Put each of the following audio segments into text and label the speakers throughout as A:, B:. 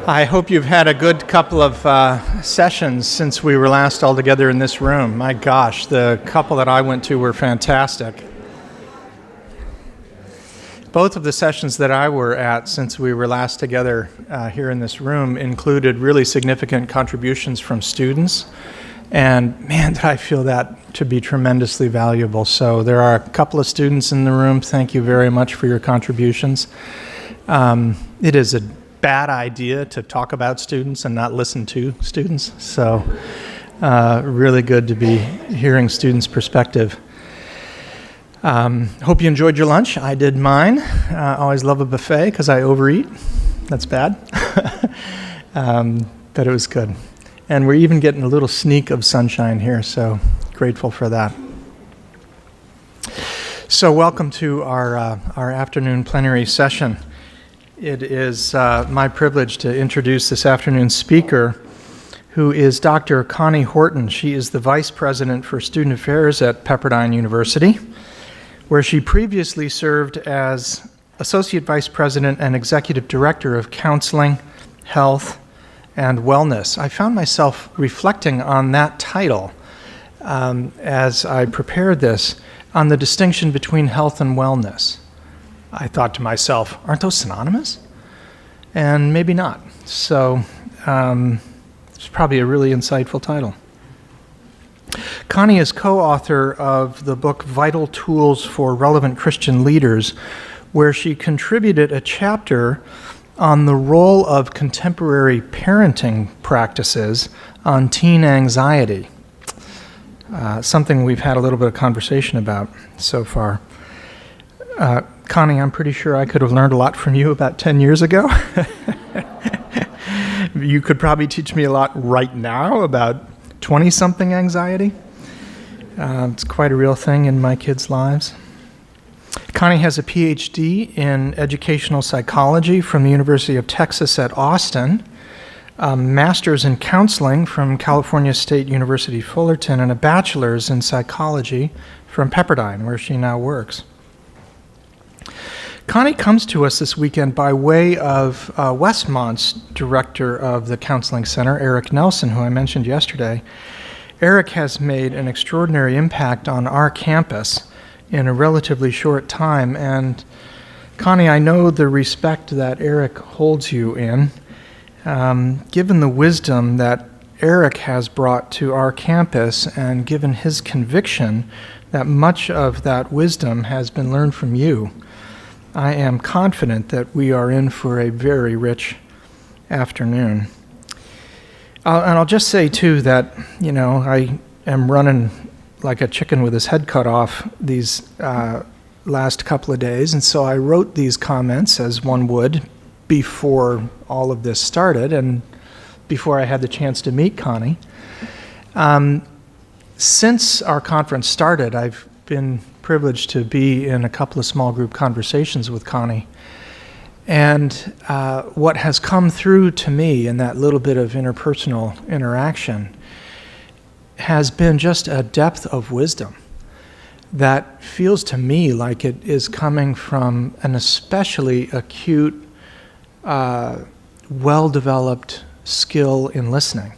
A: I hope you've had a good couple of sessions since we were last all together in this room. My gosh, the couple that I went to were fantastic. Both of the sessions that I were at since we were last together here in this room included really significant contributions from students. And man, did I feel that to be tremendously valuable. So there are a couple of students in the room. Thank you very much for your contributions. It is a bad idea to talk about students and not listen to students. So really good to be hearing students' perspective. Hope you enjoyed your lunch. I did mine. Always love a buffet because I overeat. That's bad. But it was good. And we're even getting a little sneak of sunshine here, so grateful for that. So welcome to our afternoon plenary session. It is my privilege to introduce this afternoon's speaker, who is Dr. Connie Horton. She is the Vice President for Student Affairs at Pepperdine University, where she previously served as Associate Vice President and Executive Director of Counseling, Health, and Wellness. I found myself reflecting on that title as I prepared this, on the distinction between health and wellness. I thought to myself, aren't those synonymous? And maybe not. So it's probably a really insightful title. Connie is co-author of the book Vital Tools for Relevant Christian Leaders, where she contributed a chapter on the role of contemporary parenting practices on teen anxiety, something we've had a little bit of conversation about so far. Connie, I'm pretty sure I could have learned a lot from you about 10 years ago. You could probably teach me a lot right now about 20-something anxiety. It's quite a real thing in my kids' lives. Connie has a PhD in educational psychology from the University of Texas at Austin, a master's in counseling from California State University Fullerton, and a bachelor's in psychology from Pepperdine, where she now works. Connie comes to us this weekend by way of Westmont's director of the Counseling Center, Eric Nelson, who I mentioned yesterday. Eric has made an extraordinary impact on our campus in a relatively short time, and Connie, I know the respect that Eric holds you in. Given the wisdom that Eric has brought to our campus, and given his conviction that much of that wisdom has been learned from you, I am confident that we are in for a very rich afternoon. And I'll just say, too, that, I am running like a chicken with his head cut off these last couple of days, and so I wrote these comments, as one would, before all of this started and before I had the chance to meet Connie. Since our conference started, I've been privileged to be in a couple of small group conversations with Connie. And what has come through to me in that little bit of interpersonal interaction has been just a depth of wisdom that feels to me like it is coming from an especially acute, well-developed skill in listening.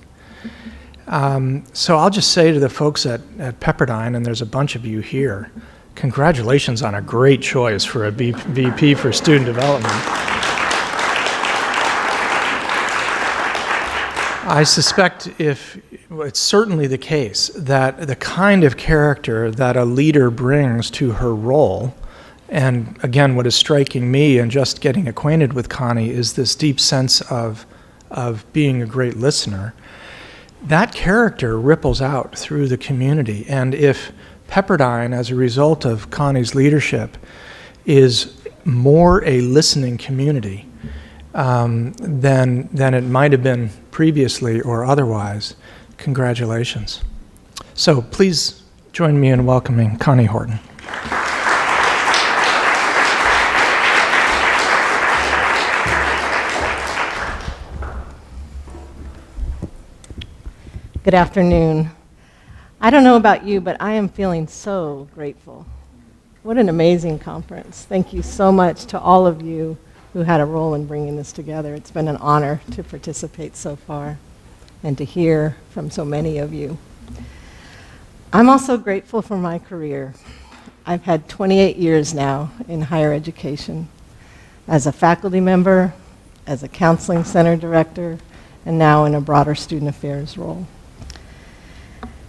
A: So I'll just say to the folks at Pepperdine, and there's a bunch of you here, congratulations on a great choice for a VP for student development. I suspect it's certainly the case that the kind of character that a leader brings to her role, and again, what is striking me in just getting acquainted with Connie is this deep sense of being a great listener. That character ripples out through the community, and if Pepperdine, as a result of Connie's leadership, is more a listening community than it might have been previously or otherwise, congratulations. So please join me in welcoming Connie Horton.
B: Good afternoon. I don't know about you, but I am feeling so grateful. What an amazing conference. Thank you so much to all of you who had a role in bringing this together. It's been an honor to participate so far and to hear from so many of you. I'm also grateful for my career. I've had 28 years now in higher education as a faculty member, as a counseling center director, and now in a broader student affairs role.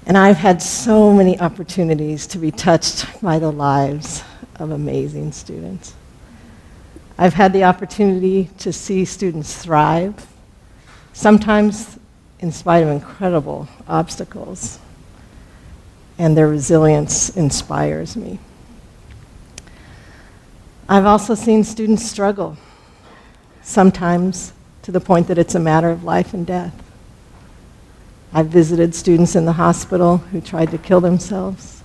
B: And I've had so many opportunities to be touched by the lives of amazing students. I've had the opportunity to see students thrive, sometimes in spite of incredible obstacles, and their resilience inspires me. I've also seen students struggle, sometimes to the point that it's a matter of life and death. I've visited students in the hospital who tried to kill themselves.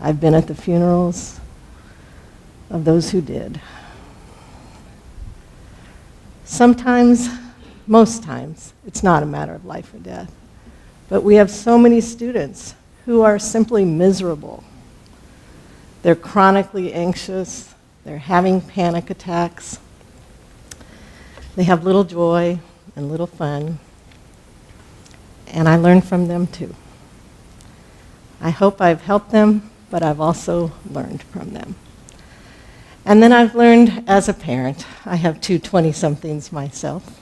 B: I've been at the funerals of those who did. Sometimes, most times, it's not a matter of life or death. But we have so many students who are simply miserable. They're chronically anxious. They're having panic attacks. They have little joy and little fun. And I learn from them too. I hope I've helped them, but I've also learned from them. And then I've learned as a parent. I have two 20-somethings myself.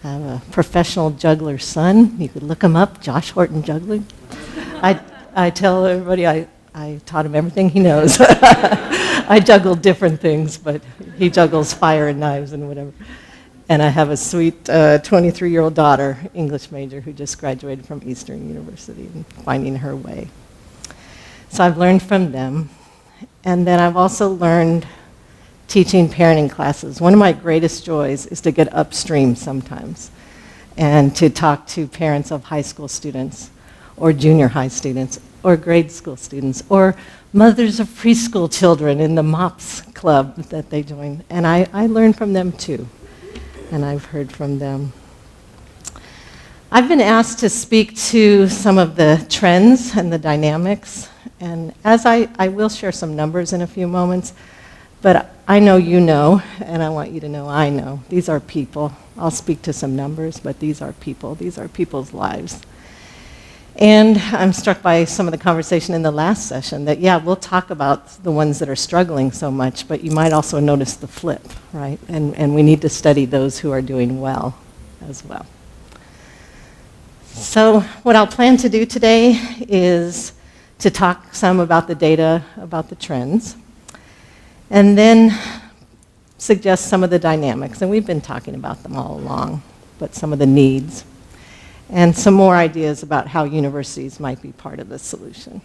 B: I have a professional juggler son. You could look him up, Josh Horton Juggling. I tell everybody I taught him everything he knows. I juggle different things, but he juggles fire and knives and whatever. And I have a sweet 23-year-old daughter, English major, who just graduated from Eastern University and finding her way. So I've learned from them. And then I've also learned teaching parenting classes. One of my greatest joys is to get upstream sometimes and to talk to parents of high school students or junior high students or grade school students or mothers of preschool children in the MOPS club that they join. And I learn from them too. And I've heard from them. I've been asked to speak to some of the trends and the dynamics, and as I will share some numbers in a few moments, but I know you know, and I want you to know I know. These are people. I'll speak to some numbers, but these are people. These are people's lives. And I'm struck by some of the conversation in the last session that, yeah, we'll talk about the ones that are struggling so much, but you might also notice the flip, right? And we need to study those who are doing well as well. So what I'll plan to do today is to talk some about the data, about the trends, and then suggest some of the dynamics. And we've been talking about them all along, but some of the needs. And some more ideas about how universities might be part of the solution.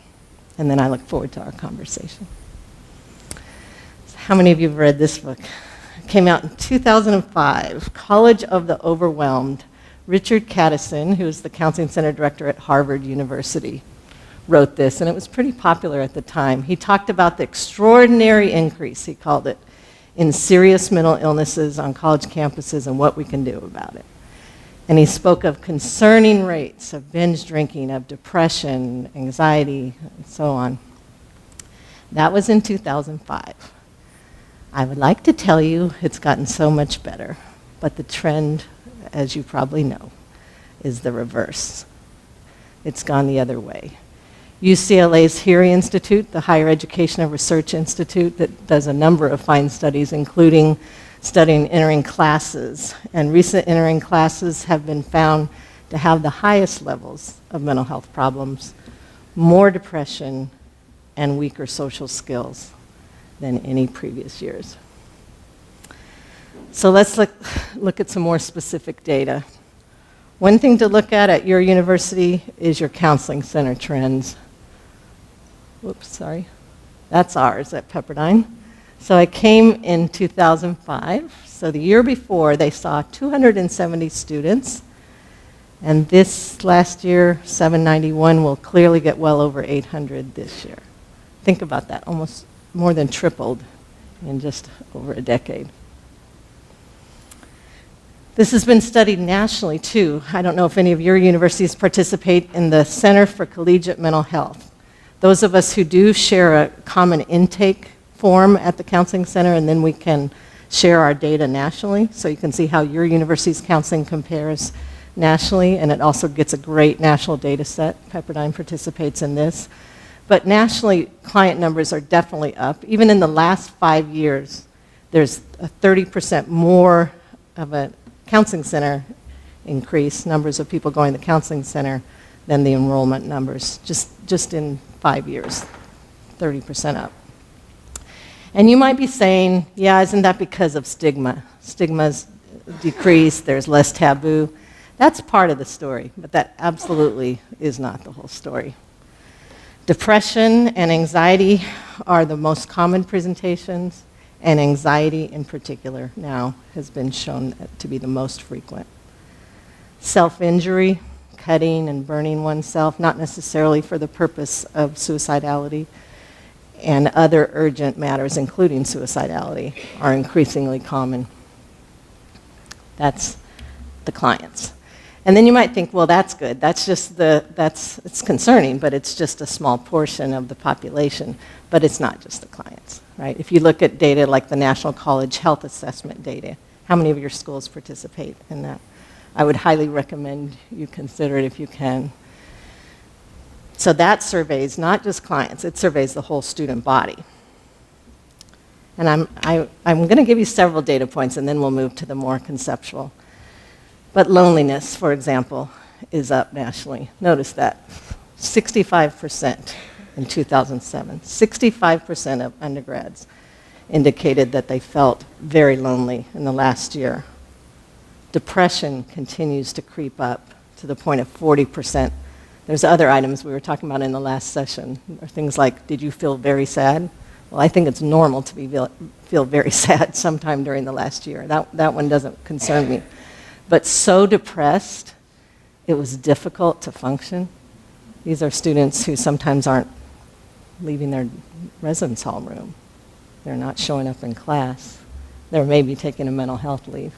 B: And then I look forward to our conversation. So how many of you have read this book? It came out in 2005, College of the Overwhelmed. Richard Cattison, who is the Counseling Center Director at Harvard University, wrote this, and it was pretty popular at the time. He talked about the extraordinary increase, he called it, in serious mental illnesses on college campuses and what we can do about it. And he spoke of concerning rates of binge drinking, of depression, anxiety, and so on. That was in 2005. I would like to tell you it's gotten so much better, but the trend, as you probably know, is the reverse. It's gone the other way. UCLA's HERE Institute, the Higher Education and Research Institute, that does a number of fine studies, including studying entering classes, and recent entering classes have been found to have the highest levels of mental health problems, more depression, and weaker social skills than any previous years. So let's look at some more specific data. One thing to look at your university is your counseling center trends. Whoops, sorry. That's ours at Pepperdine. So I came in 2005. So the year before, they saw 270 students. And this last year, 791, will clearly get well over 800 this year. Think about that, almost more than tripled in just over a decade. This has been studied nationally, too. I don't know if any of your universities participate in the Center for Collegiate Mental Health. Those of us who do share a common intake form at the counseling center, and then we can share our data nationally, so you can see how your university's counseling compares nationally, and it also gets a great national data set. Pepperdine participates in this. But nationally, client numbers are definitely up. Even in the last 5 years, there's a 30% more of a counseling center increase, numbers of people going to the counseling center, than the enrollment numbers, just in 5 years, 30% up. And you might be saying, yeah, isn't that because of stigma? Stigma's decreased, there's less taboo. That's part of the story, but that absolutely is not the whole story. Depression and anxiety are the most common presentations, and anxiety in particular now has been shown to be the most frequent. Self-injury, cutting and burning oneself, not necessarily for the purpose of suicidality, and other urgent matters, including suicidality, are increasingly common. That's the clients. And then you might think, well, that's good. It's concerning, but it's just a small portion of the population. But it's not just the clients, right? If you look at data like the National College Health Assessment data, how many of your schools participate in that? I would highly recommend you consider it if you can. So that surveys not just clients, it surveys the whole student body. And I'm going to give you several data points, and then we'll move to the more conceptual. But loneliness, for example, is up nationally. Notice that, 65% in 2007. 65% of undergrads indicated that they felt very lonely in the last year. Depression continues to creep up to the point of 40%. There's other items we were talking about in the last session, or things like, did you feel very sad? Well, I think it's normal to feel very sad sometime during the last year. That one doesn't concern me. But so depressed, it was difficult to function. These are students who sometimes aren't leaving their residence hall room. They're not showing up in class. They're maybe taking a mental health leave.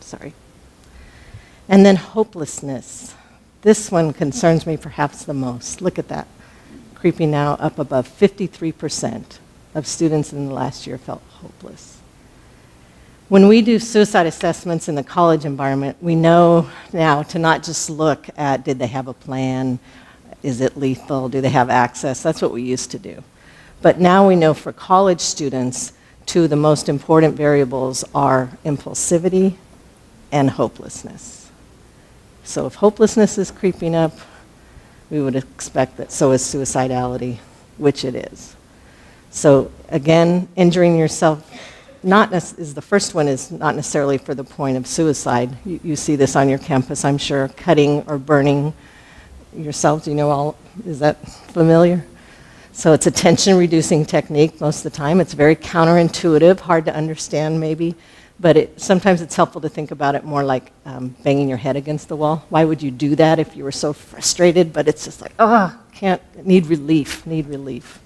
B: Sorry. And then hopelessness. This one concerns me perhaps the most. Look at that. Creeping now up above 53% of students in the last year felt hopeless. When we do suicide assessments in the college environment, we know now to not just look at, did they have a plan? Is it lethal? Do they have access? That's what we used to do. But now we know for college students, two of the most important variables are impulsivity and hopelessness. So if hopelessness is creeping up, we would expect that so is suicidality, which it is. So again, injuring yourself the first one is not necessarily for the point of suicide. You see this on your campus, I'm sure, cutting or burning yourself. Do you know all, is that familiar? So it's a tension-reducing technique most of the time. It's very counterintuitive, hard to understand maybe, but sometimes it's helpful to think about it more like banging your head against the wall. Why would you do that if you were so frustrated? But it's just like, need relief.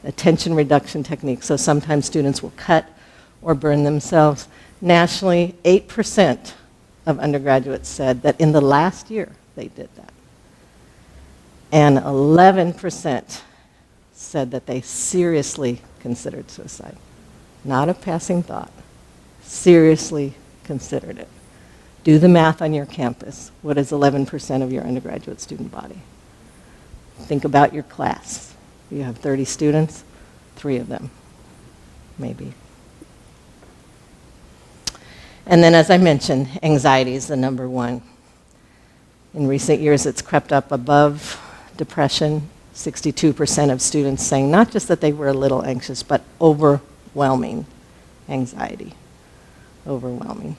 B: A tension reduction technique. So sometimes students will cut or burn themselves. Nationally, 8% of undergraduates said that in the last year they did that. And 11% said that they seriously considered suicide. Not a passing thought. Seriously considered it. Do the math on your campus. What is 11% of your undergraduate student body? Think about your class. You have 30 students, 3 of them, maybe. And then, as I mentioned, anxiety is the number one. In recent years, it's crept up above depression. 62% of students saying not just that they were a little anxious, but overwhelming anxiety. Overwhelming.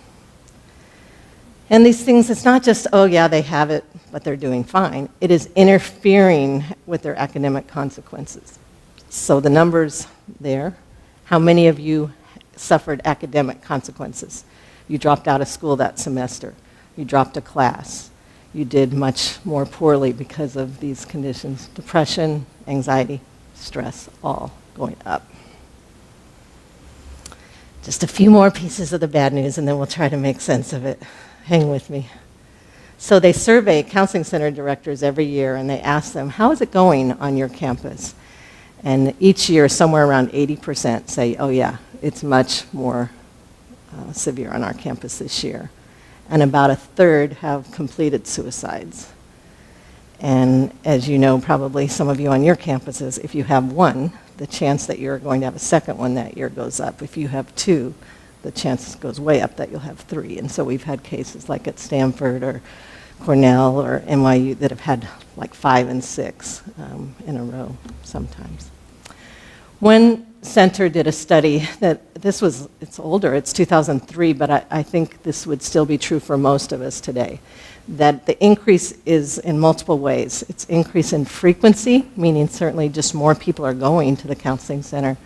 B: And these things, it's not just, oh yeah, they have it, but they're doing fine. It is interfering with their academic consequences. So the numbers there, how many of you suffered academic consequences? You dropped out of school that semester. You dropped a class. You did much more poorly because of these conditions. Depression, anxiety, stress, all going up. Just a few more pieces of the bad news, and then we'll try to make sense of it. Hang with me. So they survey counseling center directors every year, and they ask them, how is it going on your campus? And each year, somewhere around 80% say, oh yeah, it's much more severe on our campus this year. And about a third have completed suicides. And as you know, probably some of you on your campuses, if you have one, the chance that you're going to have a second one that year goes up. If you have two, the chance goes way up that you'll have three. And so we've had cases like at Stanford or Cornell or NYU that have had like 5 and 6 in a row sometimes. One center did a study that it's older, it's 2003, but I think this would still be true for most of us today, that the increase is in multiple ways. It's increase in frequency, meaning certainly just more people are going to the counseling center.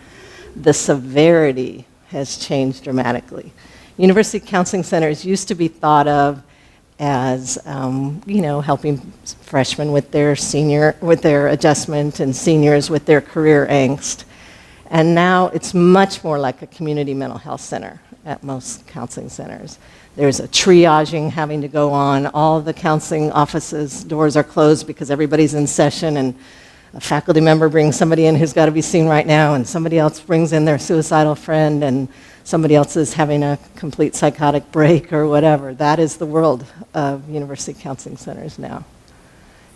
B: The severity has changed dramatically. University counseling centers used to be thought of as helping freshmen with their adjustment and seniors with their career angst. And now it's much more like a community mental health center at most counseling centers. There's a triaging having to go on. All the counseling offices' doors are closed because everybody's in session, and a faculty member brings somebody in who's got to be seen right now, and somebody else brings in their suicidal friend, and somebody else is having a complete psychotic break or whatever. That is the world of university counseling centers now.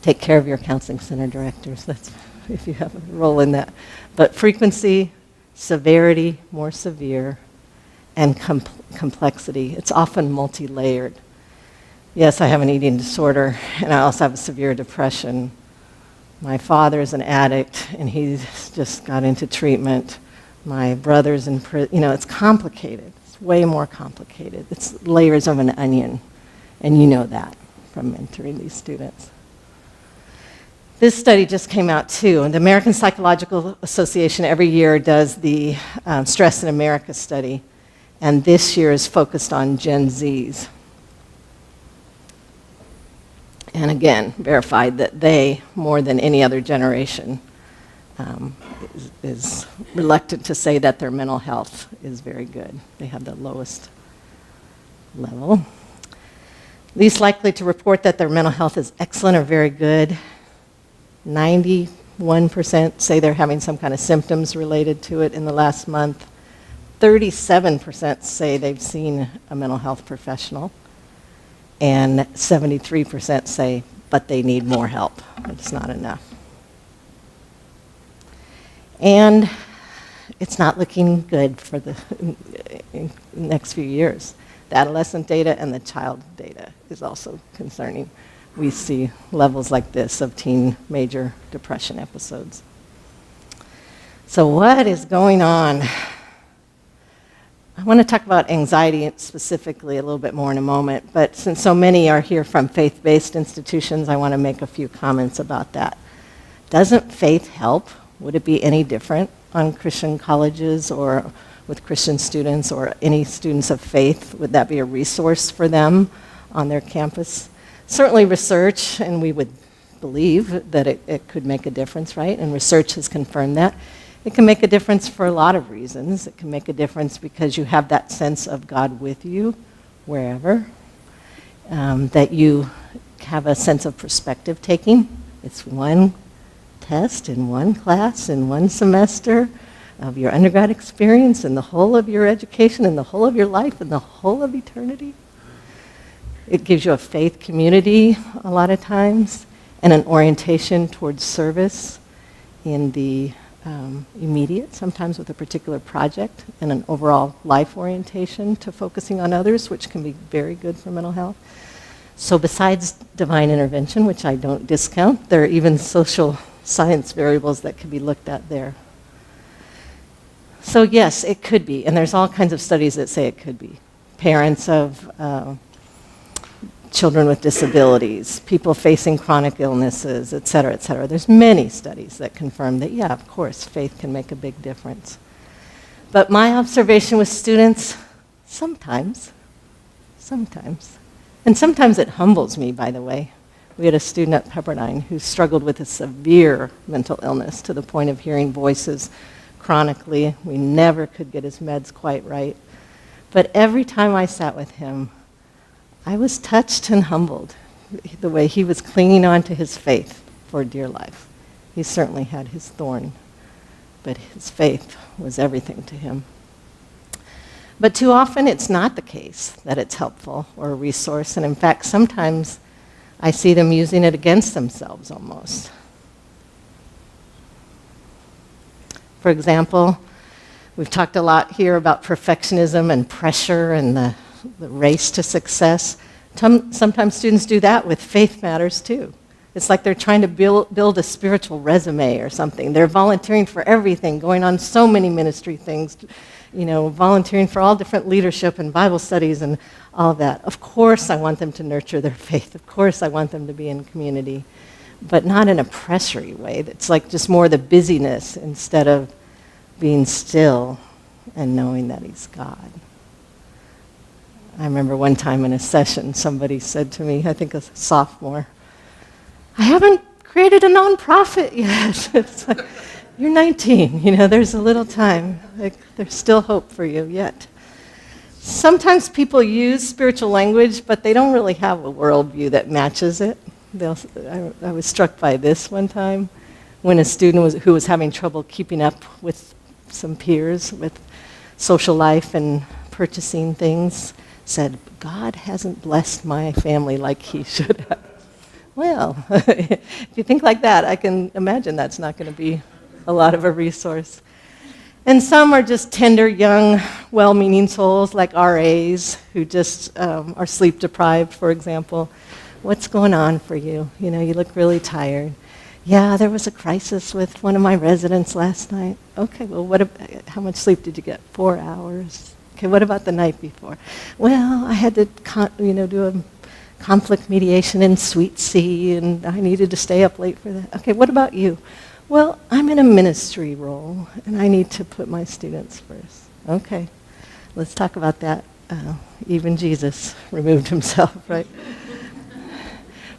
B: Take care of your counseling center directors. That's if you have a role in that. But frequency, severity, more severe, and complexity. It's often multi-layered. Yes, I have an eating disorder, and I also have a severe depression. My father is an addict, and he's just got into treatment. My brother's in prison. It's complicated. It's way more complicated. It's layers of an onion, and you know that from mentoring these students. This study just came out too, and the American Psychological Association every year does the Stress in America study, and this year is focused on Gen Zs. And again, verified that they, more than any other generation, is reluctant to say that their mental health is very good. They have the lowest level. Least likely to report that their mental health is excellent or very good. 91% say they're having some kind of symptoms related to it in the last month. 37% say they've seen a mental health professional. And 73% say, but they need more help. It's not enough. And it's not looking good for the next few years. The adolescent data and the child data is also concerning. We see levels like this of teen major depression episodes. So what is going on? I want to talk about anxiety specifically a little bit more in a moment, but since so many are here from faith-based institutions, I want to make a few comments about that. Doesn't faith help? Would it be any different on Christian colleges or with Christian students or any students of faith? Would that be a resource for them on their campus? Certainly research, and we would believe that it could make a difference, right? And research has confirmed that. It can make a difference for a lot of reasons. It can make a difference because you have that sense of God with you wherever, that you have a sense of perspective taking. It's one test in one class in one semester of your undergrad experience and the whole of your education and the whole of your life and the whole of eternity. It gives you a faith community a lot of times and an orientation towards service in the immediate, sometimes with a particular project, and an overall life orientation to focusing on others, which can be very good for mental health. So besides divine intervention, which I don't discount, there are even social science variables that can be looked at there. So yes, it could be, and there's all kinds of studies that say it could be. Parents of children with disabilities, people facing chronic illnesses, et cetera, et cetera. There's many studies that confirm that, yeah, of course, faith can make a big difference. But my observation with students, sometimes, and sometimes it humbles me, by the way. We had a student at Pepperdine who struggled with a severe mental illness to the point of hearing voices chronically. We never could get his meds quite right. But every time I sat with him, I was touched and humbled the way he was clinging on to his faith for dear life. He certainly had his thorn, but his faith was everything to him. But too often it's not the case that it's helpful or a resource, and in fact, sometimes I see them using it against themselves almost. For example, we've talked a lot here about perfectionism and pressure and the race to success. Sometimes students do that with faith matters too. It's like they're trying to build a spiritual resume or something. They're volunteering for everything, going on so many ministry things, volunteering for all different leadership and Bible studies and all that. Of course I want them to nurture their faith. Of course I want them to be in community, but not in a pressury way. That's like just more the busyness instead of being still and knowing that he's God. I remember one time in a session, somebody said to me, I think a sophomore, I haven't created a nonprofit yet. It's like, you're 19, there's a little time. Like, there's still hope for you yet. Sometimes people use spiritual language, but they don't really have a worldview that matches it. I was struck by this one time when a student who was having trouble keeping up with some peers with social life and purchasing things said, God hasn't blessed my family like he should have. Well, if you think like that, I can imagine that's not going to be a lot of a resource. And some are just tender, young, well-meaning souls like RAs who just are sleep deprived, for example. What's going on for you? You look really tired. Yeah, there was a crisis with one of my residents last night. Okay, well, how much sleep did you get? 4 hours. Okay, what about the night before? Well, I had to do a conflict mediation in Suite C, and I needed to stay up late for that. Okay, what about you? Well, I'm in a ministry role, and I need to put my students first. Okay, let's talk about that. Even Jesus removed himself, right?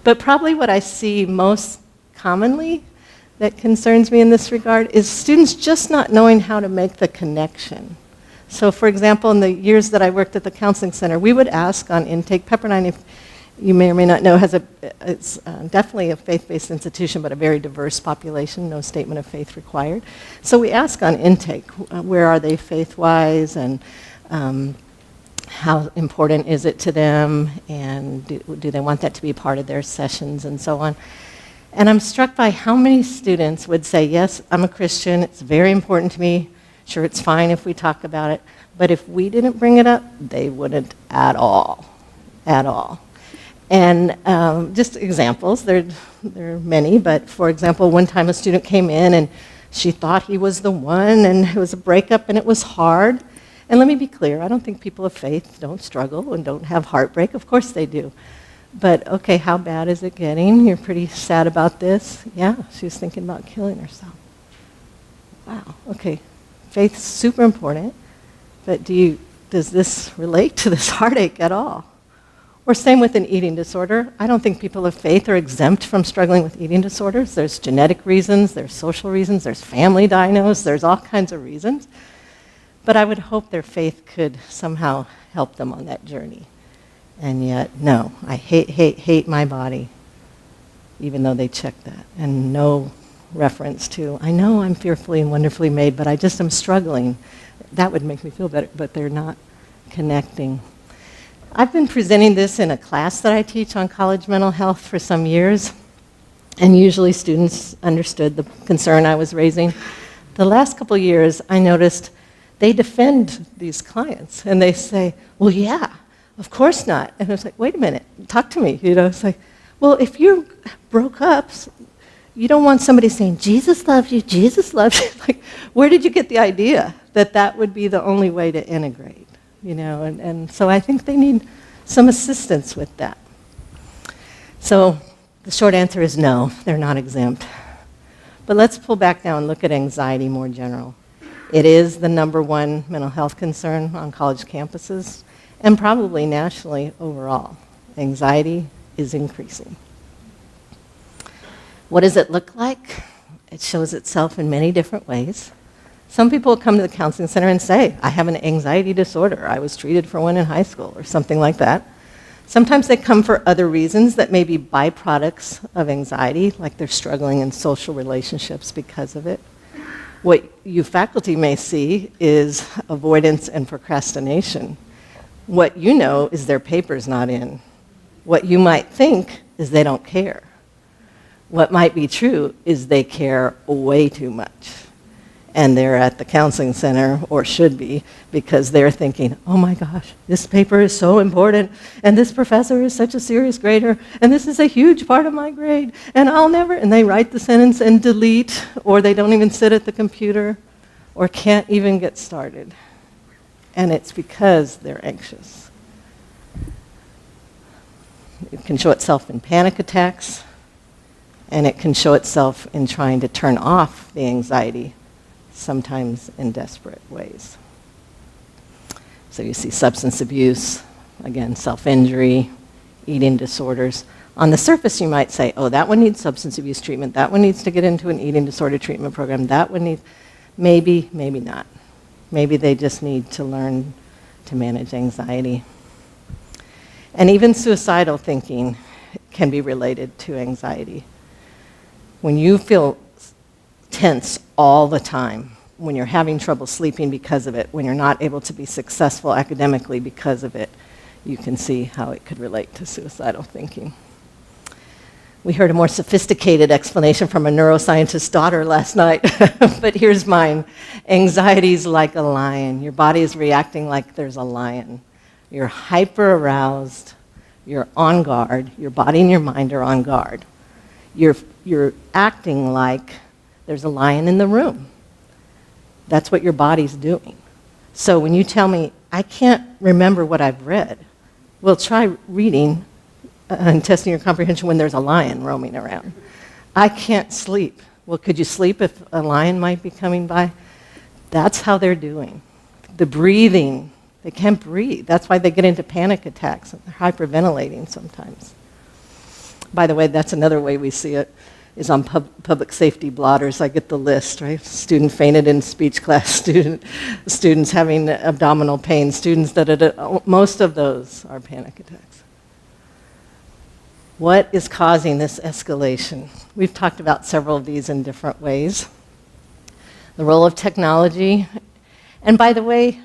B: But probably what I see most commonly that concerns me in this regard is students just not knowing how to make the connection. So for example, in the years that I worked at the counseling center, we would ask on intake, Pepperdine, if you may or may not know, it's definitely a faith-based institution, but a very diverse population, no statement of faith required. So we ask on intake, where are they faith-wise, and how important is it to them, and do they want that to be part of their sessions, and so on. And I'm struck by how many students would say, yes, I'm a Christian, it's very important to me, sure, it's fine if we talk about it, but if we didn't bring it up, they wouldn't at all. And just examples, there are many, but for example, one time a student came in and she thought he was the one, and it was a breakup and it was hard. And let me be clear, I don't think people of faith don't struggle and don't have heartbreak. Of course they do. But okay, how bad is it getting? You're pretty sad about this? Yeah, she was thinking about killing herself. Wow, okay. Faith's super important, but does this relate to this heartache at all? Or same with an eating disorder. I don't think people of faith are exempt from struggling with eating disorders. There's genetic reasons, there's social reasons, there's family diagnosis, there's all kinds of reasons. But I would hope their faith could somehow help them on that journey. And yet, no, I hate my body, even though they check that. And no reference to, I know I'm fearfully and wonderfully made, but I just am struggling. That would make me feel better, but they're not connecting. I've been presenting this in a class that I teach on college mental health for some years, and usually students understood the concern I was raising. The last couple of years, I noticed they defend these clients, and they say, well, yeah, of course not. And I was like, wait a minute, talk to me. It's like, well, if you broke up, you don't want somebody saying, Jesus loves you, Jesus loves you. Like, where did you get the idea that that would be the only way to integrate? And so I think they need some assistance with that. So the short answer is no, they're not exempt. But let's pull back now and look at anxiety more general. It is the #1 mental health concern on college campuses, and probably nationally overall. Anxiety is increasing. What does it look like? It shows itself in many different ways. Some people come to the counseling center and say, I have an anxiety disorder. I was treated for one in high school or something like that. Sometimes they come for other reasons that may be byproducts of anxiety, like they're struggling in social relationships because of it. What you faculty may see is avoidance and procrastination. What you know is their paper's not in. What you might think is they don't care. What might be true is they care way too much. And they're at the counseling center, or should be, because they're thinking, oh my gosh, this paper is so important, and this professor is such a serious grader, and this is a huge part of my grade, and I'll never, and they write the sentence and delete, or they don't even sit at the computer, or can't even get started. And it's because they're anxious. It can show itself in panic attacks, and it can show itself in trying to turn off the anxiety, sometimes in desperate ways. So you see substance abuse, again, self-injury, eating disorders. On the surface, you might say, oh, that one needs substance abuse treatment, that one needs to get into an eating disorder treatment program, that one needs, maybe, maybe not. Maybe they just need to learn to manage anxiety. And even suicidal thinking can be related to anxiety. When you feel tense all the time, when you're having trouble sleeping because of it, when you're not able to be successful academically because of it, you can see how it could relate to suicidal thinking. We heard a more sophisticated explanation from a neuroscientist's daughter last night, but here's mine. Anxiety's like a lion. Your body is reacting like there's a lion. You're hyper-aroused, you're on guard, your body and your mind are on guard. You're acting like there's a lion in the room. That's what your body's doing. So when you tell me, I can't remember what I've read, well, try reading and testing your comprehension when there's a lion roaming around. I can't sleep. Well, could you sleep if a lion might be coming by? That's how they're doing. The breathing, they can't breathe. That's why they get into panic attacks. They're hyperventilating sometimes. By the way, that's another way we see it, is on public safety blotters. I get the list, right? Student fainted in speech class, students having abdominal pain, students most of those are panic attacks. What is causing this escalation? We've talked about several of these in different ways. The role of technology. And by the way,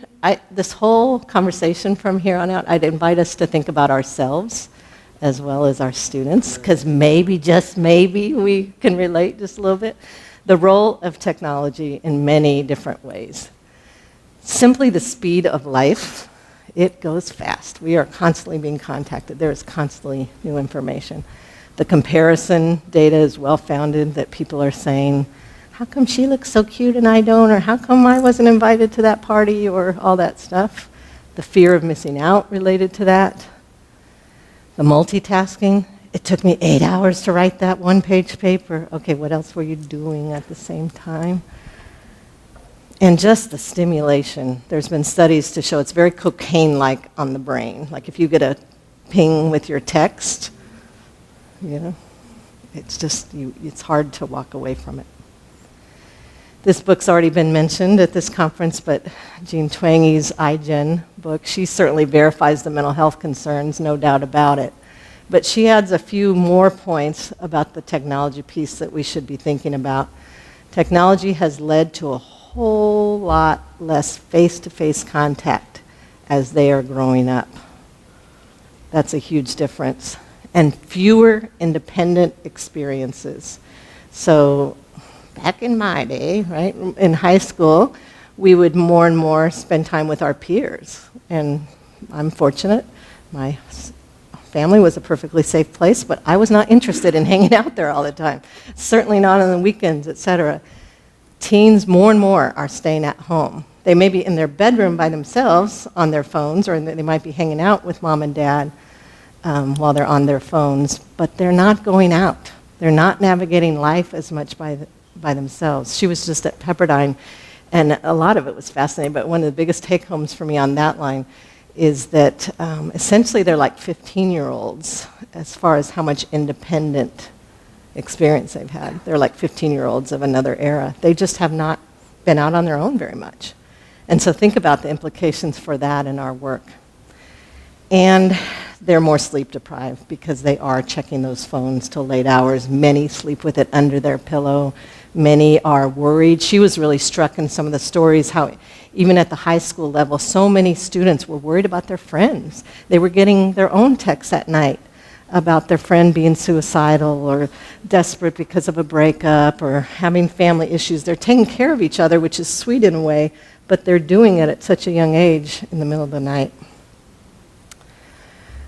B: this whole conversation from here on out, I'd invite us to think about ourselves as well as our students, because maybe, just maybe, we can relate just a little bit. The role of technology in many different ways. Simply the speed of life, it goes fast. We are constantly being contacted. There is constantly new information. The comparison data is well-founded, that people are saying, how come she looks so cute and I don't, or how come I wasn't invited to that party, or all that stuff. The fear of missing out related to that. The multitasking, it took me 8 hours to write that one-page paper. Okay, what else were you doing at the same time? And just the stimulation. There's been studies to show it's very cocaine-like on the brain. Like if you get a ping with your text, it's just, it's hard to walk away from it. This book's already been mentioned at this conference, but Jean Twangy's iGen book, she certainly verifies the mental health concerns, no doubt about it. But she adds a few more points about the technology piece that we should be thinking about. Technology has led to a whole lot less face-to-face contact as they are growing up. That's a huge difference. And fewer independent experiences. So back in my day, right, in high school, we would more and more spend time with our peers. And I'm fortunate. My family was a perfectly safe place, but I was not interested in hanging out there all the time. Certainly not on the weekends, etc. Teens more and more are staying at home. They may be in their bedroom by themselves on their phones, or they might be hanging out with mom and dad while they're on their phones, but they're not going out. They're not navigating life as much by themselves. She was just at Pepperdine, and a lot of it was fascinating, but one of the biggest take-homes for me on that line is that essentially they're like 15-year-olds as far as how much independent experience they've had. They're like 15-year-olds of another era. They just have not been out on their own very much. And so think about the implications for that in our work. And they're more sleep deprived because they are checking those phones till late hours. Many sleep with it under their pillow. Many are worried. She was really struck in some of the stories how even at the high school level, so many students were worried about their friends. They were getting their own texts at night about their friend being suicidal or desperate because of a breakup or having family issues. They're taking care of each other, which is sweet in a way, but they're doing it at such a young age in the middle of the night.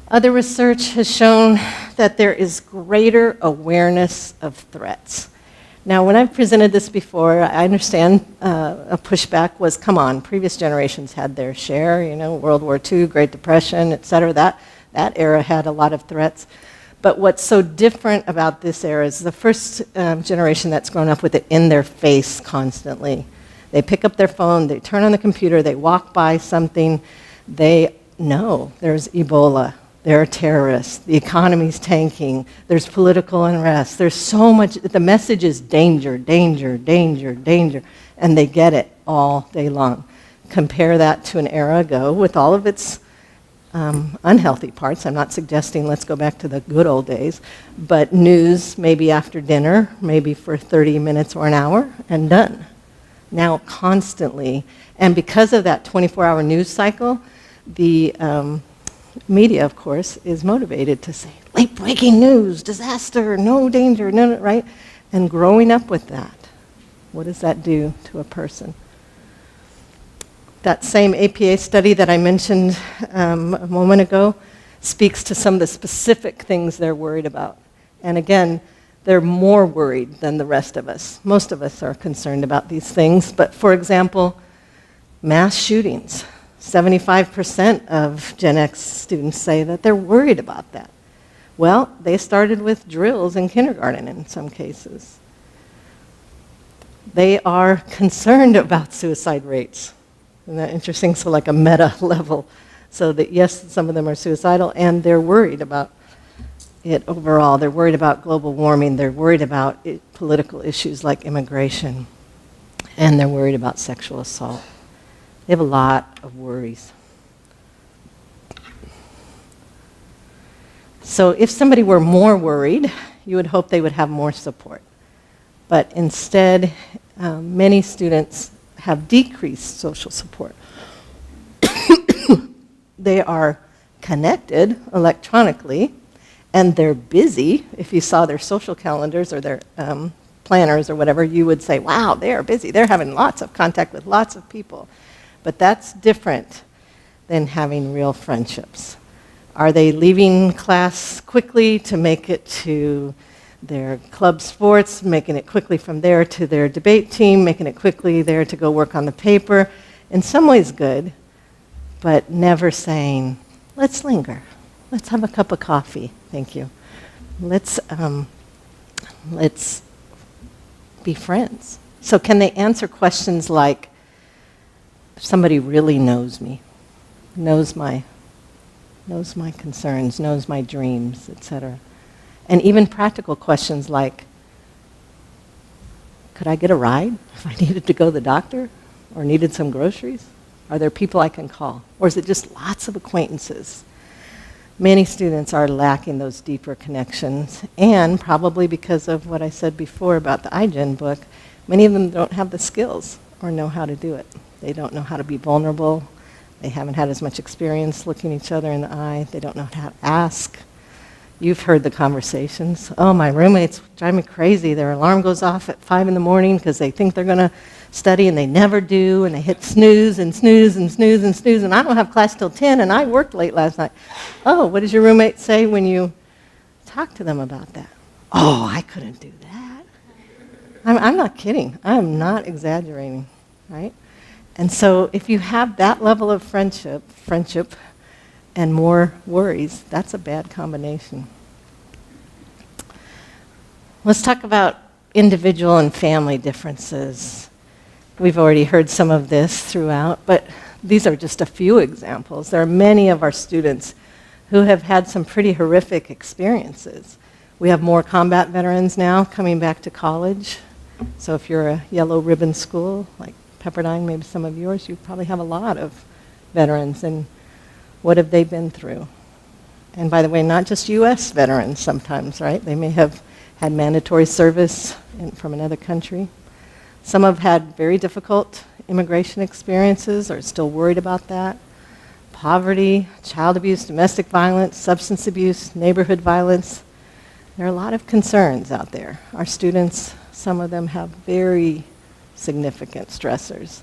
B: Other research has shown that there is greater awareness of threats. Now, when I've presented this before, I understand a pushback was, come on, previous generations had their share, World War II, Great Depression, et cetera. That era had a lot of threats. But what's so different about this era is the first generation that's grown up with it in their face constantly. They pick up their phone, they turn on the computer, they walk by something, they know there's Ebola, there are terrorists, the economy's tanking, there's political unrest, there's so much, the message is danger, danger, danger, danger, and they get it all day long. Compare that to an era ago with all of its unhealthy parts. I'm not suggesting let's go back to the good old days, but news maybe after dinner, maybe for 30 minutes or an hour, and done. Now constantly, and because of that 24-hour news cycle, the media, of course, is motivated to say, late breaking news, disaster, no danger, no, right? And growing up with that, what does that do to a person? That same APA study that I mentioned a moment ago speaks to some of the specific things they're worried about. And again, they're more worried than the rest of us. Most of us are concerned about these things, but for example, mass shootings. 75% of Gen X students say that they're worried about that. Well, they started with drills in kindergarten in some cases. They are concerned about suicide rates. Isn't that interesting? So like a meta level. So that yes, some of them are suicidal, and they're worried about it overall. They're worried about global warming. They're worried about political issues like immigration. And they're worried about sexual assault. They have a lot of worries. So if somebody were more worried, you would hope they would have more support. But instead, many students have decreased social support. They are connected electronically, and they're busy. If you saw their social calendars or their planners or whatever, you would say, wow, they are busy. They're having lots of contact with lots of people. But that's different than having real friendships. Are they leaving class quickly to make it to their club sports, making it quickly from there to their debate team, making it quickly there to go work on the paper? In some ways good, but never saying, let's linger. Let's have a cup of coffee, thank you. Let's be friends. So can they answer questions like, if somebody really knows me, knows my concerns, knows my dreams, etc. And even practical questions like, could I get a ride if I needed to go to the doctor or needed some groceries? Are there people I can call? Or is it just lots of acquaintances? Many students are lacking those deeper connections, and probably because of what I said before about the iGen book, many of them don't have the skills or know how to do it. They don't know how to be vulnerable. They haven't had as much experience looking each other in the eye. They don't know how to ask. You've heard the conversations. Oh, my roommates drive me crazy. Their alarm goes off at 5 in the morning because they think they're going to study and they never do, and they hit snooze and snooze and snooze and snooze, and I don't have class till 10 and I worked late last night. Oh, what does your roommate say when you talk to them about that? Oh, I couldn't do that. I'm not kidding. I'm not exaggerating, right? And so if you have that level of friendship and more worries, that's a bad combination. Let's talk about individual and family differences. We've already heard some of this throughout, but these are just a few examples. There are many of our students who have had some pretty horrific experiences. We have more combat veterans now coming back to college. So if you're a yellow ribbon school, like Pepperdine, maybe some of yours, you probably have a lot of veterans. And what have they been through? And by the way, not just U.S. veterans sometimes, right? They may have had mandatory service from another country. Some have had very difficult immigration experiences or are still worried about that. Poverty, child abuse, domestic violence, substance abuse, neighborhood violence. There are a lot of concerns out there. Our students, some of them have very significant stressors.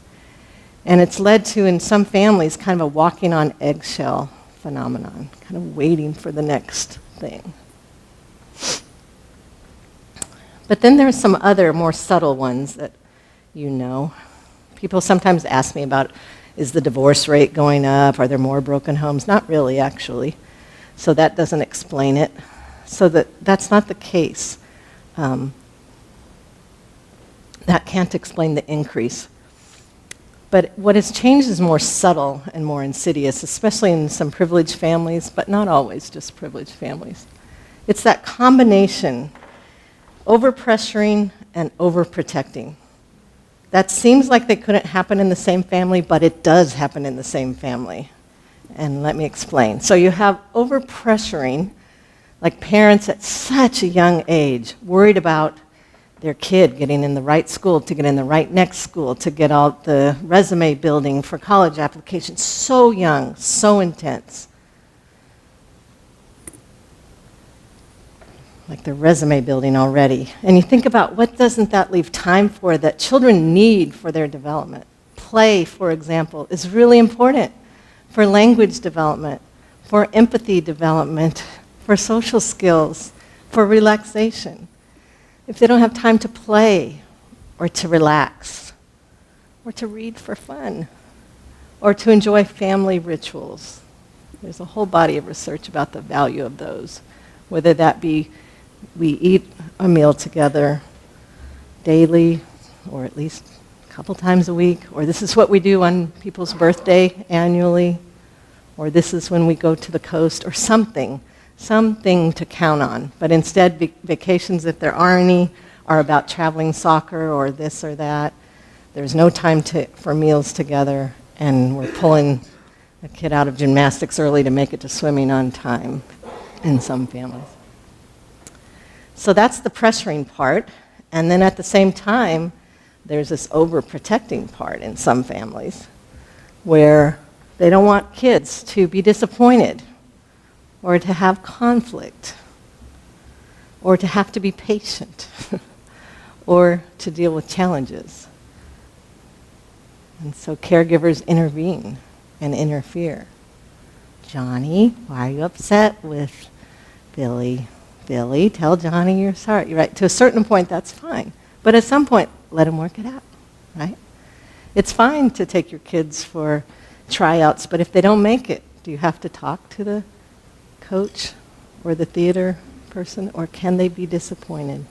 B: And it's led to, in some families, kind of a walking on eggshell phenomenon, kind of waiting for the next thing. But then there's some other more subtle ones that you know. People sometimes ask me about, is the divorce rate going up? Are there more broken homes? Not really, actually. So that doesn't explain it. So that's not the case. That can't explain the increase. But what has changed is more subtle and more insidious, especially in some privileged families, but not always just privileged families. It's that combination, overpressuring and overprotecting. That seems like they couldn't happen in the same family, but it does happen in the same family. And let me explain. So you have overpressuring, like parents at such a young age, worried about their kid getting in the right school, to get in the right next school, to get out the resume building for college applications. So young, so intense. Like they're resume building already. And you think about, what doesn't that leave time for that children need for their development? Play, for example, is really important for language development, for empathy development, for social skills, for relaxation. If they don't have time to play or to relax or to read for fun or to enjoy family rituals, there's a whole body of research about the value of those, whether that be we eat a meal together daily or at least a couple times a week, or this is what we do on people's birthday annually, or this is when we go to the coast, or something to count on. But instead, vacations, if there are any, are about traveling soccer or this or that. There's no time for meals together, and we're pulling a kid out of gymnastics early to make it to swimming on time in some families. So that's the pressuring part. And then at the same time, there's this overprotecting part in some families where they don't want kids to be disappointed or to have conflict or to have to be patient or to deal with challenges. And so caregivers intervene and interfere. Johnny, why are you upset with Billy? Billy, tell Johnny you're sorry. Right? To a certain point, that's fine. But at some point, let him work it out, right? It's fine to take your kids for tryouts, but if they don't make it, do you have to talk to the coach or the theater person, or can they be disappointed?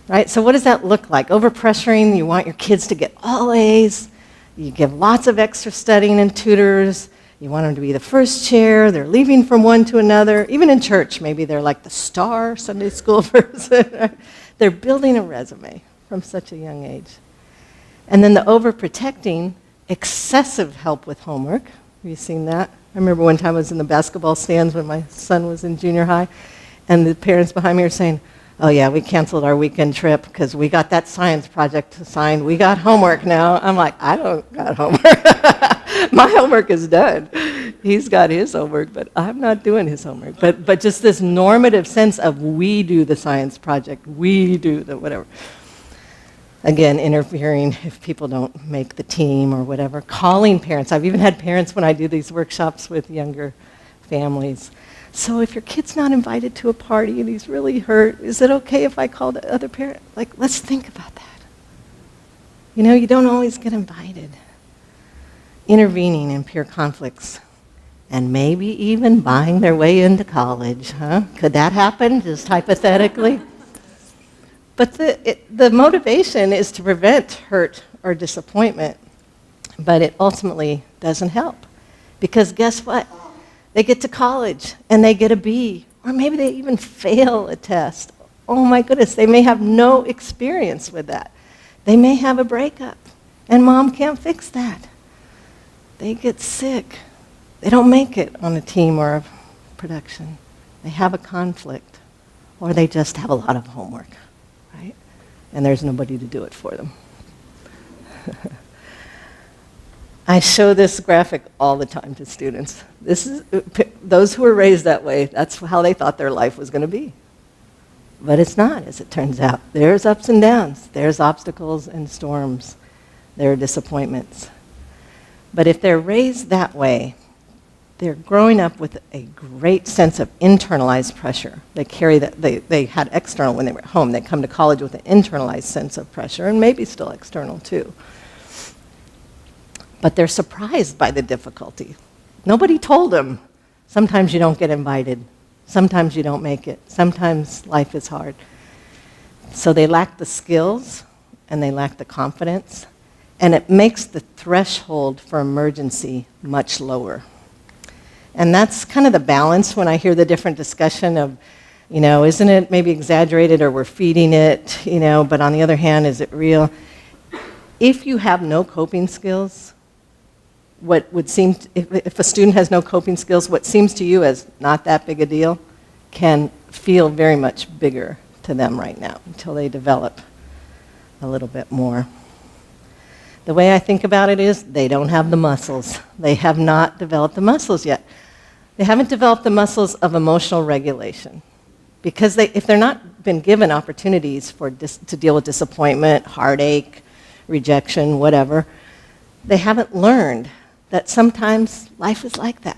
B: Right? So what does that look like? Overpressuring, you want your kids to get all A's, you give lots of extra studying and tutors, you want them to be the first chair, they're leaving from one to another. Even in church, maybe they're like the star Sunday school person. They're building a resume from such a young age. And then the overprotecting, excessive help with homework. Have you seen that? I remember one time I was in the basketball stands when my son was in junior high, and the parents behind me were saying, oh yeah, we canceled our weekend trip because we got that science project assigned. We got homework now. I'm like, I don't got homework. My homework is done. He's got his homework, but I'm not doing his homework. But just this normative sense of we do the science project, we do the whatever. Again, interfering if people don't make the team or whatever. Calling parents. I've even had parents when I do these workshops with younger families. So if your kid's not invited to a party and he's really hurt, is it okay if I call the other parent? Like, let's think about that. You know, you don't always get invited. Intervening in peer conflicts. And maybe even buying their way into college, huh? Could that happen, just hypothetically? But the motivation is to prevent hurt or disappointment, but it ultimately doesn't help. Because guess what? They get to college and they get a B, or maybe they even fail a test. Oh my goodness, they may have no experience with that. They may have a breakup, and mom can't fix that. They get sick. They don't make it on a team or a production. They have a conflict, or they just have a lot of homework, right? And there's nobody to do it for them. I show this graphic all the time to students. This is those who were raised that way, that's how they thought their life was going to be. But it's not, as it turns out. There's ups and downs. There's obstacles and storms. There are disappointments. But if they're raised that way, they're growing up with a great sense of internalized pressure. They carry that, they had external when they were at home. They come to college with an internalized sense of pressure, and maybe still external too. But they're surprised by the difficulty. Nobody told them, sometimes you don't get invited, sometimes you don't make it, sometimes life is hard. So they lack the skills, and they lack the confidence, and it makes the threshold for emergency much lower. And that's kind of the balance when I hear the different discussion of, isn't it maybe exaggerated or we're feeding it, but on the other hand, is it real? If you have no coping skills, what would seem, if a student has no coping skills, what seems to you as not that big a deal can feel very much bigger to them right now until they develop a little bit more. The way I think about it is they don't have the muscles. They have not developed the muscles yet. They haven't developed the muscles of emotional regulation. Because if they're not been given opportunities to deal with disappointment, heartache, rejection, whatever, they haven't learned that sometimes life is like that.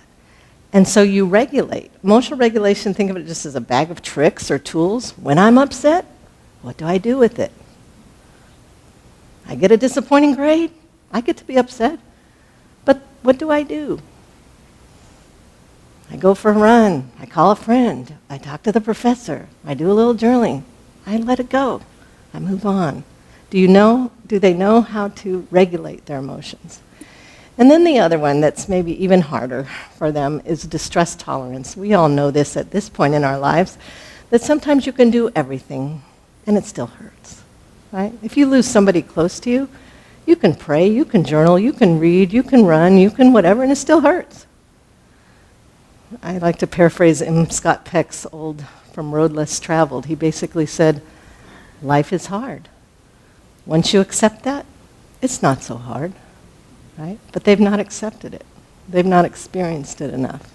B: And so you regulate. Emotional regulation, think of it just as a bag of tricks or tools. When I'm upset, what do I do with it? I get a disappointing grade, I get to be upset. But what do? I go for a run, I call a friend, I talk to the professor, I do a little journaling, I let it go, I move on. Do they know how to regulate their emotions? And then the other one that's maybe even harder for them is distress tolerance. We all know this at this point in our lives, that sometimes you can do everything and it still hurts, right? If you lose somebody close to you, you can pray, you can journal, you can read, you can run, you can whatever, and it still hurts. I like to paraphrase M. Scott Peck's old From Road Less Traveled. He basically said, life is hard. Once you accept that, it's not so hard, right? But they've not accepted it. They've not experienced it enough.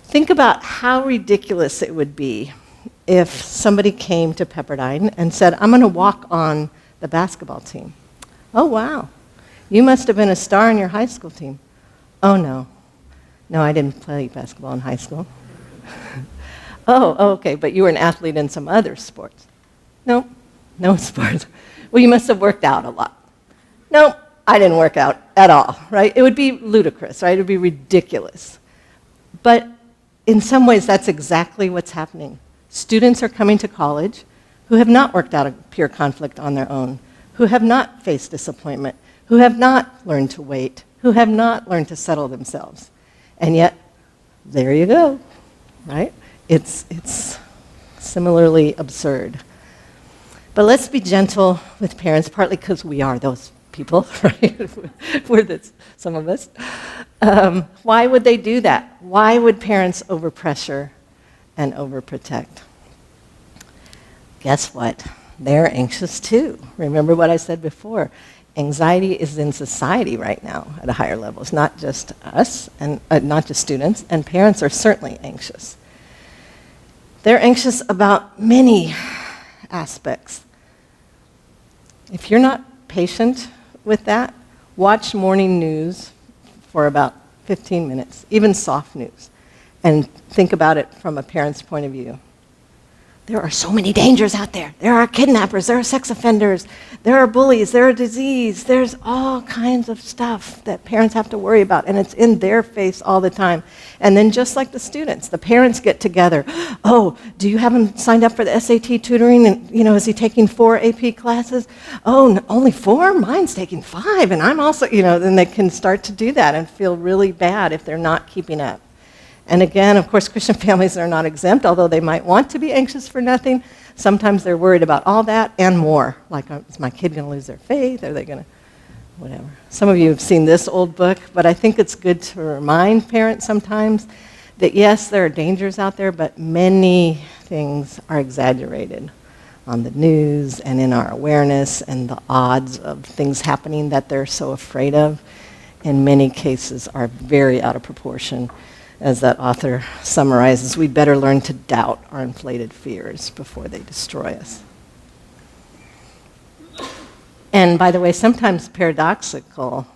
B: Think about how ridiculous it would be if somebody came to Pepperdine and said, I'm going to walk on the basketball team. Oh, wow. You must have been a star in your high school team. Oh, no. No, I didn't play basketball in high school. Oh, okay, but you were an athlete in some other sports. No, no sports. Well, you must have worked out a lot. No, I didn't work out at all, right? It would be ludicrous, right? It would be ridiculous. But in some ways, that's exactly what's happening. Students are coming to college who have not worked out a pure conflict on their own, who have not faced disappointment, who have not learned to wait, who have not learned to settle themselves. And yet, there you go, right? It's similarly absurd. But let's be gentle with parents, partly because we are those people, right? Some of us. Why would they do that? Why would parents overpressure and overprotect? Guess what? They're anxious too. Remember what I said before. Anxiety is in society right now at a higher level. It's not just us, and not just students, and parents are certainly anxious. They're anxious about many aspects. If you're not patient with that, watch morning news for about 15 minutes, even soft news, and think about it from a parent's point of view. There are so many dangers out there. There are kidnappers, there are sex offenders, there are bullies, there are disease, there's all kinds of stuff that parents have to worry about, and it's in their face all the time. And then just like the students, the parents get together. Oh, do you have him signed up for the SAT tutoring? And, is he taking 4 AP classes? Oh, only 4? Mine's taking 5, and I'm also, then they can start to do that and feel really bad if they're not keeping up. And again, of course, Christian families are not exempt, although they might want to be anxious for nothing. Sometimes they're worried about all that and more. Like, is my kid going to lose their faith? Are they going to, whatever. Some of you have seen this old book, but I think it's good to remind parents sometimes that yes, there are dangers out there, but many things are exaggerated on the news and in our awareness, and the odds of things happening that they're so afraid of, in many cases, are very out of proportion. As that author summarizes, we better learn to doubt our inflated fears before they destroy us. And by the way, sometimes paradoxical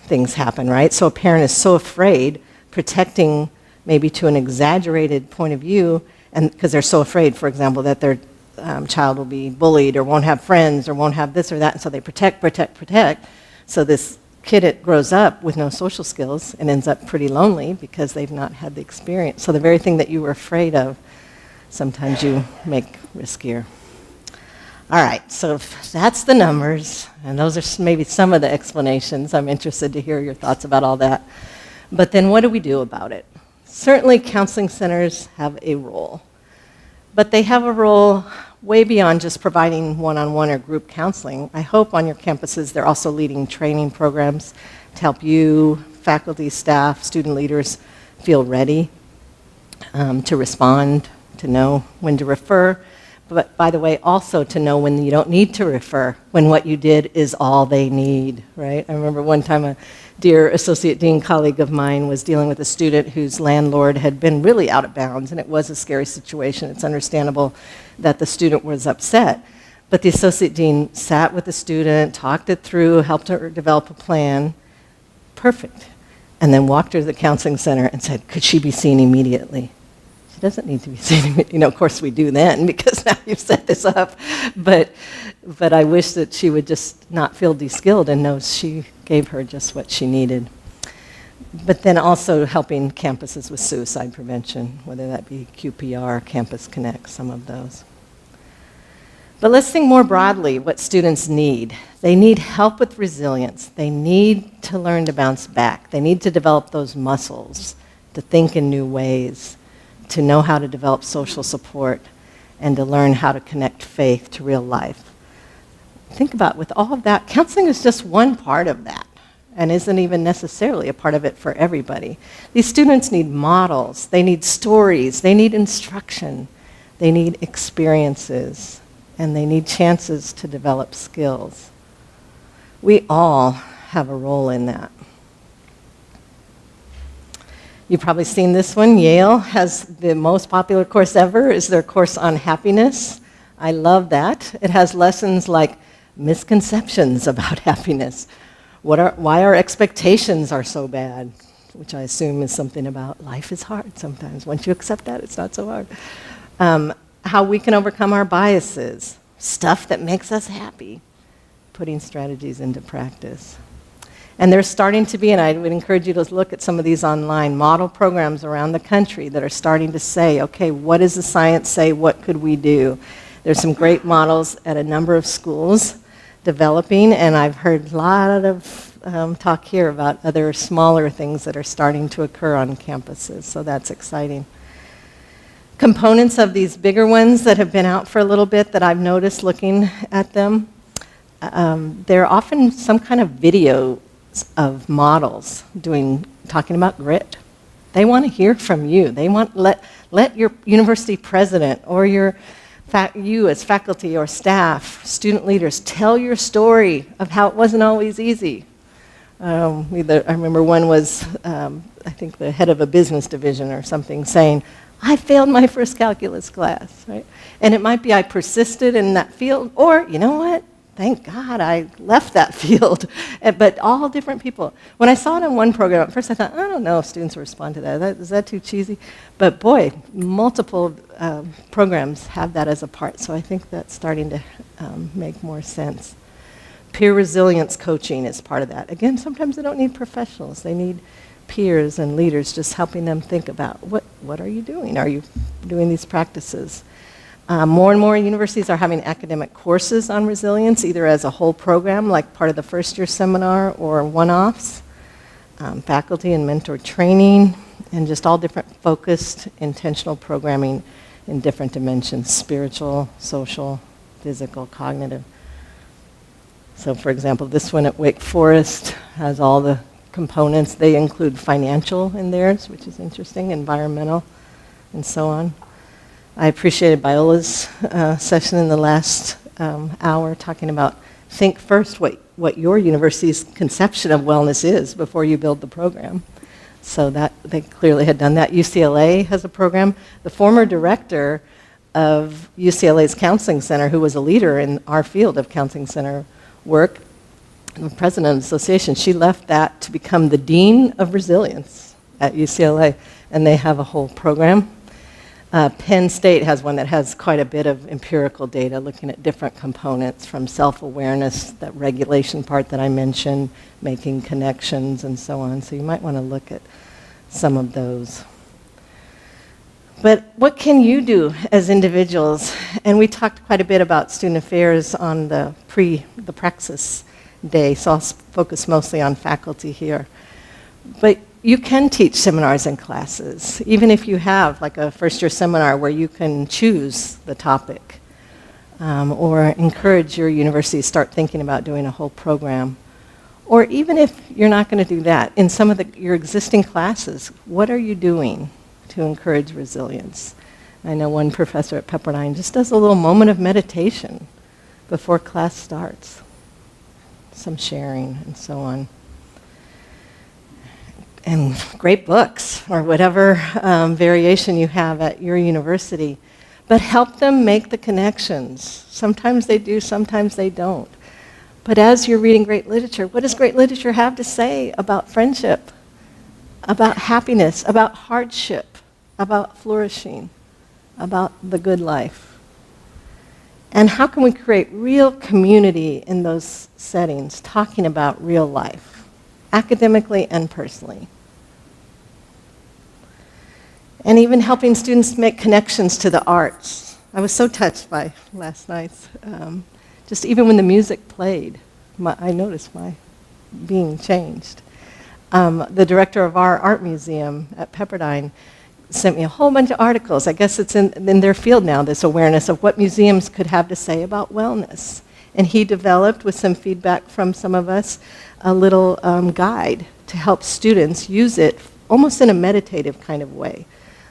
B: things happen, right? So a parent is so afraid, protecting maybe to an exaggerated point of view, and because they're so afraid, for example, that their child will be bullied or won't have friends or won't have this or that, and so they protect. So this kid, it grows up with no social skills and ends up pretty lonely because they've not had the experience. So the very thing that you were afraid of, sometimes you make riskier. All right, so that's the numbers, and those are maybe some of the explanations. I'm interested to hear your thoughts about all that. But then what do we do about it? Certainly counseling centers have a role, but they have a role way beyond just providing one-on-one or group counseling. I hope on your campuses they're also leading training programs to help you, faculty, staff, student leaders feel ready to respond, to know when to refer, but by the way, also to know when you don't need to refer, when what you did is all they need, right? I remember one time a dear associate dean colleague of mine was dealing with a student whose landlord had been really out of bounds, and it was a scary situation. It's understandable that the student was upset. But the associate dean sat with the student, talked it through, helped her develop a plan. Perfect. And then walked her to the counseling center and said, could she be seen immediately? She doesn't need to be seen immediately. Of course we do then, because now you've set this up. But I wish that she would just not feel de-skilled and know she gave her just what she needed. But then also helping campuses with suicide prevention, whether that be QPR, Campus Connect, some of those. But let's think more broadly what students need. They need help with resilience. They need to learn to bounce back. They need to develop those muscles, to think in new ways, to know how to develop social support, and to learn how to connect faith to real life. Think about, with all of that, counseling is just one part of that, and isn't even necessarily a part of it for everybody. These students need models, they need stories, they need instruction, they need experiences, and they need chances to develop skills. We all have a role in that. You've probably seen this one. Yale has the most popular course ever, is their course on happiness. I love that. It has lessons like misconceptions about happiness. Why our expectations are so bad, which I assume is something about life is hard sometimes. Once you accept that, it's not so hard. How we can overcome our biases, stuff that makes us happy, putting strategies into practice. And there's starting to be, and I would encourage you to look at some of these online model programs around the country that are starting to say, okay, what does the science say? What could we do? There's some great models at a number of schools developing, and I've heard a lot of talk here about other smaller things that are starting to occur on campuses, so that's exciting. Components of these bigger ones that have been out for a little bit that I've noticed looking at them, they're often some kind of video of models talking about grit. They want to hear from you. They want let your university president or you as faculty or staff, student leaders, tell your story of how it wasn't always easy. I remember one was, I think the head of a business division or something saying, I failed my first calculus class, right? And it might be I persisted in that field, or you know what? Thank God I left that field. But all different people. When I saw it in one program, at first I thought, I don't know if students will respond to that. Is that too cheesy? But boy, multiple programs have that as a part, so I think that's starting to make more sense. Peer resilience coaching is part of that. Again, sometimes they don't need professionals. They need peers and leaders just helping them think about what are you doing? Are you doing these practices? More and more universities are having academic courses on resilience, either as a whole program, like part of the first year seminar, or one-offs, faculty and mentor training, and just all different focused, intentional programming in different dimensions: spiritual, social, physical, cognitive. So for example, this one at Wake Forest has all the components. They include financial in theirs, which is interesting, environmental, and so on. I appreciated Biola's session in the last hour talking about think first what your university's conception of wellness is before you build the program. So that they clearly had done that. UCLA has a program. The former director of UCLA's counseling center, who was a leader in our field of counseling center work, the president of the association, she left that to become the dean of resilience at UCLA, and they have a whole program. Penn State has one that has quite a bit of empirical data looking at different components from self-awareness, that regulation part that I mentioned, making connections and so on. So you might want to look at some of those. But what can you do as individuals? And we talked quite a bit about student affairs on the Praxis Day, so I'll focus mostly on faculty here. But you can teach seminars and classes, even if you have like a first-year seminar where you can choose the topic, or encourage your university to start thinking about doing a whole program. Or even if you're not going to do that, in some of your existing classes, what are you doing to encourage resilience? I know one professor at Pepperdine just does a little moment of meditation before class starts, some sharing and so on. And great books, or whatever variation you have at your university. But help them make the connections. Sometimes they do, sometimes they don't. But as you're reading great literature, what does great literature have to say about friendship, about happiness, about hardship, about flourishing, about the good life? And how can we create real community in those settings, talking about real life, academically and personally? And even helping students make connections to the arts. I was so touched by last night's, just even when the music played, I noticed my being changed. The director of our art museum at Pepperdine sent me a whole bunch of articles. I guess it's in their field now, this awareness of what museums could have to say about wellness. And he developed, with some feedback from some of us, a little guide to help students use it almost in a meditative kind of way.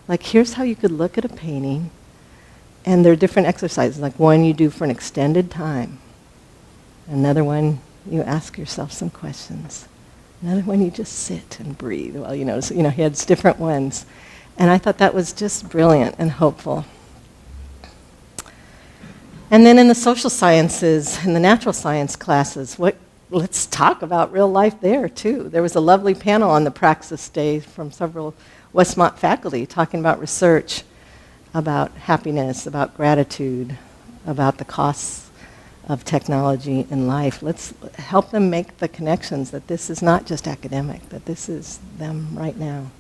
B: Like, here's how you could look at a painting, and there are different exercises, like one you do for an extended time. Another one, you ask yourself some questions. Another one, you just sit and breathe. Well, so, he had different ones. And I thought that was just brilliant and hopeful. And then in the social sciences and the natural science classes, let's talk about real life there, too. There was a lovely panel on the Praxis Day from several Westmont faculty talking about research, about happiness, about gratitude, about the costs of technology in life. Let's help them make the connections that this is not just academic, that this is them right now.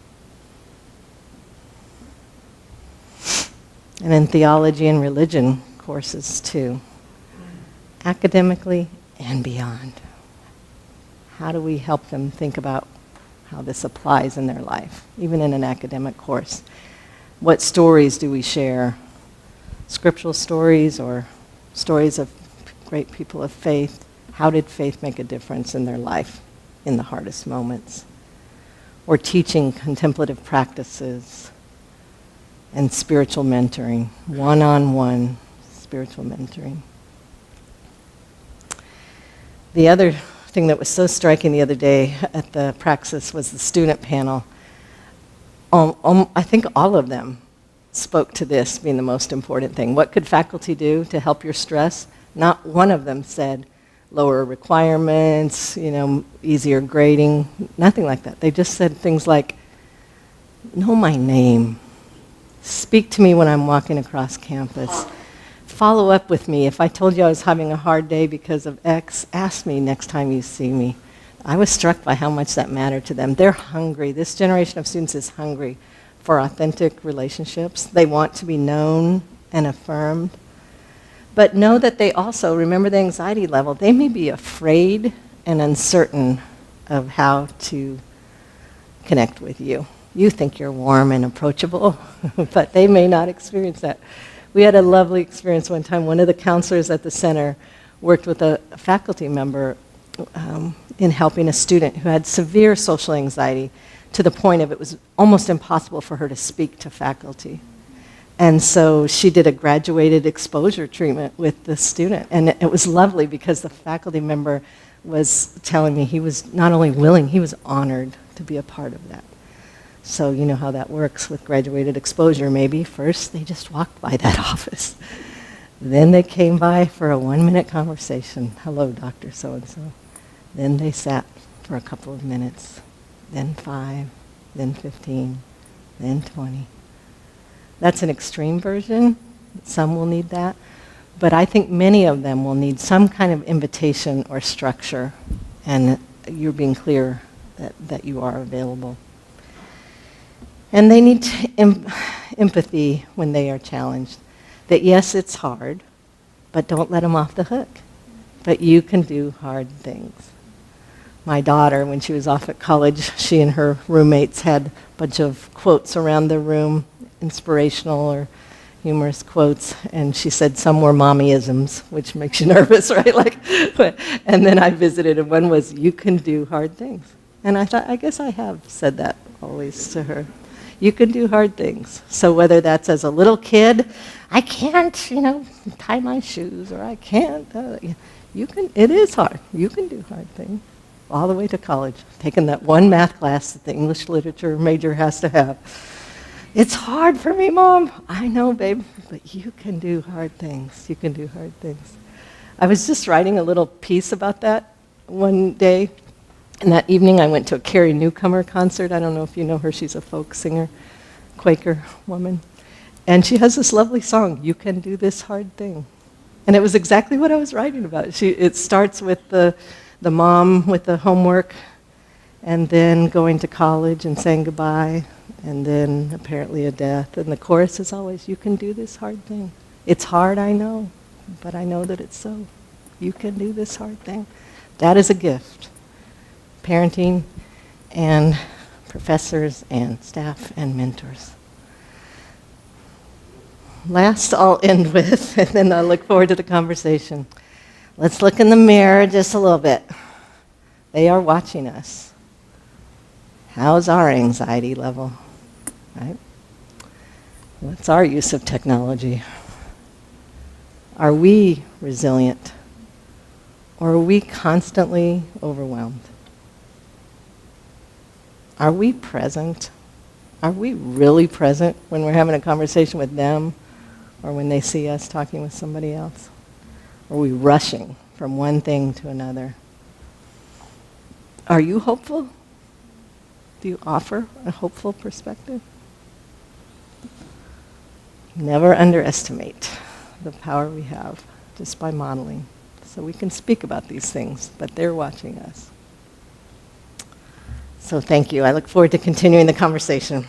B: And in theology and religion courses too, academically and beyond. How do we help them think about how this applies in their life, even in an academic course? What stories do we share? Scriptural stories or stories of great people of faith? How did faith make a difference in their life in the hardest moments? Or teaching contemplative practices and spiritual mentoring, one-on-one spiritual mentoring. The other thing that was so striking the other day at the Praxis was the student panel. I think all of them spoke to this being the most important thing. What could faculty do to help your stress? Not one of them said lower requirements, easier grading, nothing like that. They just said things like, know my name, speak to me when I'm walking across campus, follow up with me. If I told you I was having a hard day because of X, ask me next time you see me. I was struck by how much that mattered to them. They're hungry. This generation of students is hungry for authentic relationships. They want to be known and affirmed. But know that they also, remember the anxiety level, they may be afraid and uncertain of how to connect with you. You think you're warm and approachable, but they may not experience that. We had a lovely experience one time. One of the counselors at the center worked with a faculty member in helping a student who had severe social anxiety to the point of it was almost impossible for her to speak to faculty. And so she did a graduated exposure treatment with the student. And it was lovely because the faculty member was telling me he was not only willing, he was honored to be a part of that. So you know how that works with graduated exposure. Maybe first they just walked by that office. Then they came by for a 1-minute conversation. Hello, Dr. So-and-so. Then they sat for a couple of minutes. Then 5, then 15, then 20. That's an extreme version. Some will need that. But I think many of them will need some kind of invitation or structure, and you're being clear that you are available. And they need empathy when they are challenged. That yes, it's hard, but don't let them off the hook. But you can do hard things. My daughter, when she was off at college, she and her roommates had a bunch of quotes around the room, inspirational or humorous quotes, and she said some were mommyisms, which makes you nervous, right? And then I visited, and one was, "You can do hard things." And I thought, I guess I have said that always to her. You can do hard things. So whether that's as a little kid, I can't, tie my shoes, or I can't, you can. It is hard. You can do hard things. All the way to college, taking that one math class that the English literature major has to have. It's hard for me, Mom. I know, babe, but you can do hard things. You can do hard things. I was just writing a little piece about that one day, and that evening I went to a Carrie Newcomer concert. I don't know if you know her. She's a folk singer, Quaker woman. And she has this lovely song, "You Can Do This Hard Thing." And it was exactly what I was writing about. It starts with the mom with the homework, and then going to college and saying goodbye, and then apparently a death. And the chorus is always, "You can do this hard thing. It's hard, I know, but I know that it's so. You can do this hard thing." That is a gift. Parenting and professors and staff and mentors. Last, I'll end with, and then I'll look forward to the conversation. Let's look in the mirror just a little bit. They are watching us. How's our anxiety level? Right? What's our use of technology? Are we resilient? Or are we constantly overwhelmed? Are we present? Are we really present when we're having a conversation with them or when they see us talking with somebody else? Are we rushing from one thing to another? Are you hopeful? Do you offer a hopeful perspective? Never underestimate the power we have just by modeling. So we can speak about these things, but they're watching us. So thank you. I look forward to continuing the conversation.